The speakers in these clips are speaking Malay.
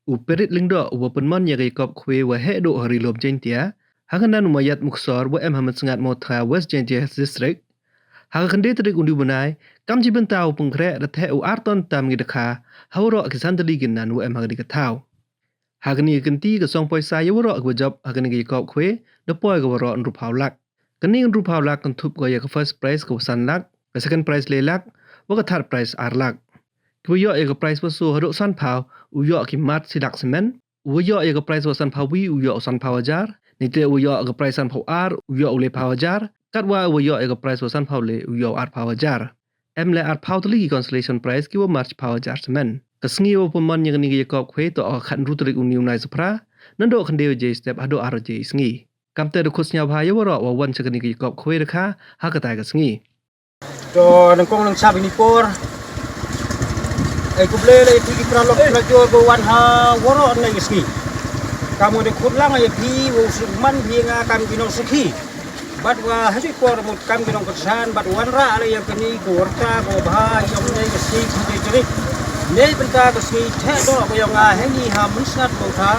Uperit lingdo wa penman ya kop kwe wa he do hari lob jentia. Hakanan umayat muksor wa Muhammad Sengat Motra West Jentia District. Hakande trik undi bunai kam jiben tau pengkre dat he u arton tam ngidakha hauro akisandali ginan wa magdi katau. Hakani kenti ke song poi sa yawro ak job hakani ke kop kwe de poi ke waro nru paulak. Kani nru paulak kan thup go ya ke first prize ko san lak, ke second prize le lak, wa ke third prize ar lak. Kuyo ya ke prize pasu haduk san pau uyo ki mat sidak semen, uyo ya ke prize wasan pawi uyo san pawajar, nite uyo ke prize san pau ar uyo ule pawajar, katwa uyo ya ke prize wasan pau le uyo ar pawajar. Le ar pau tali consolation prize ki wa march pawajar semen. Kesengi wa pemon yang ni kop kwe to khan rutrik uniu nai supra, nando khandeu je step ado ar je sengi. Kamte de khusnya bhaya waro wa wan chakani ki kop kwe dekha hakatai ka sengi. To nangkong nang sabi ni por kuble le pi pralok prajo go wan ha woro nai ski kamu de khutlang ai pi wo man pi nga kam kino ski bat wa hasi por mut kam kino kesan bat wan ra ale yang kini go warta go bha yom nai ski ki jeri nei benta ka ski the do go yang nga heni ha munsat go tha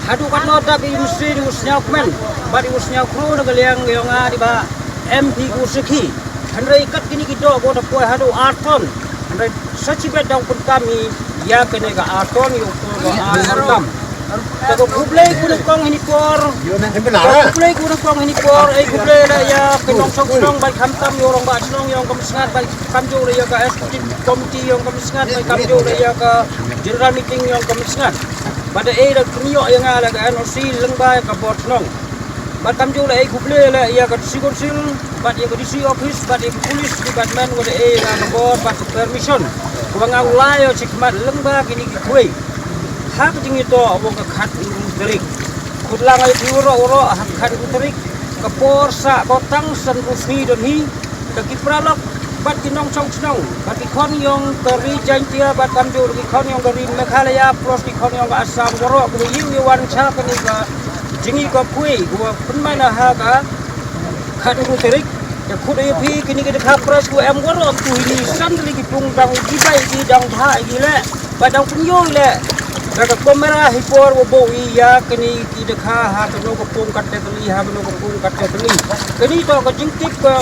hadu kan no ta ki musri di musnya kmen bat di musnya kro na galiang yang nga di ba MP go ski hanrai kat kini ki do go ta poi hadu arton hanrai sachi bet dang pun kami ya kene ga aton yo ko aram ta kuble ku kong ini por kuble ku kong ini por kuble la ya kenong song bai kham tam yo rong ba snong yo kam sngat bai kam jo la ya ka executive committee yo kam sngat bai kam jo la ya ka general meeting yo kam sngat pada da kunyo yang ala ka NOC lengba ka bot snong bat kam jo la kuble la ya ka sigonsil bat ya ka DC office bat ya police department wada na bot bat permission Kuang ulai o cikmat lembah kini kue. Hak tinggi to abo ke khat terik. Kudlang ay uro hak khat terik. Kapor sa kotang san kusni dan hi. Kaki pralok bat kinong chong chong. Kaki kon yong keri jantia bat kamjur ki kon yong keri Meghalaya pros ki kon yong Assam waro ku yin wan cha kani ka jingi ko kue. Gua penmana ha ka khat terik. Ya kuda pi kini kita kapras ku em waro tu ini sandri ki pung dang gibai ki dang bha gile badang punyo le daga kamera hipor wo bo ya kini ki dekha ha keno ko pung katte teli ha keno ko pung katte teli kini to ko jingtip ko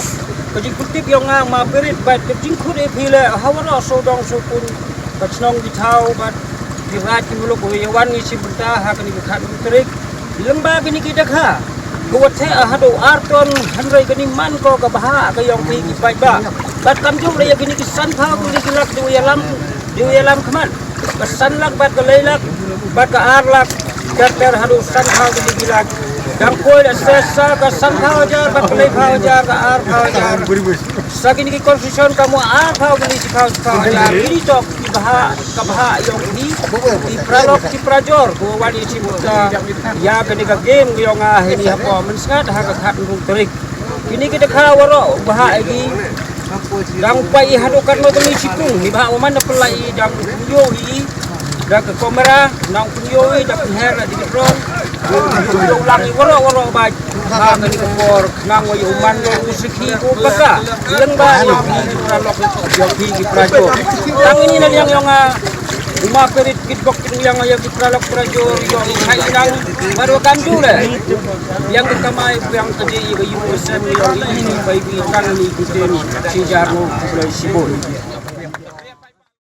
jingtip yo nga ma berit bat ke jingkhud e pi le hawara so dong so pun ka chnong di thau bat di rat ki mulo ko yawan ni sibta ha kini ka terik lemba kini ki dekha Kuat saya hadu arton hanrai kini man ko kabaha kayong pi kipai ba. Bat kamjung le kini kisan pa ko dilak di yalam keman. Kesan lak bat kelelak bat ke arlak ter hadu san pa ko dilak. Dang koi da sesa ka san pa ajar bat kelai pa ajar ka ar pa ajar. Sakini ki constitution kamu ar pa ko ni pa ajar. Ini tok kibaha kabaha yong di pralok di prajor ko wani si buta ya kini ka game yo nga hini hapo menskat ha ka khat rung terik kini kita kha waro baha agi dang pai hadu kan no temi sipung ni baha man pelai dang yo hi da ka kamera nang yo hi da her di drone yo lang waro ba ha kini ka por nang yo man no musiki ko baka lengba yo di pralok yo hi di prajor tang ini na yang yo nga Uma perit kitbok yang ayam di pralok prajor yang kainang baru kamju le yang kamai yang tadi ibu sem yang ini bayi kan ni kita si jarno mulai sibuk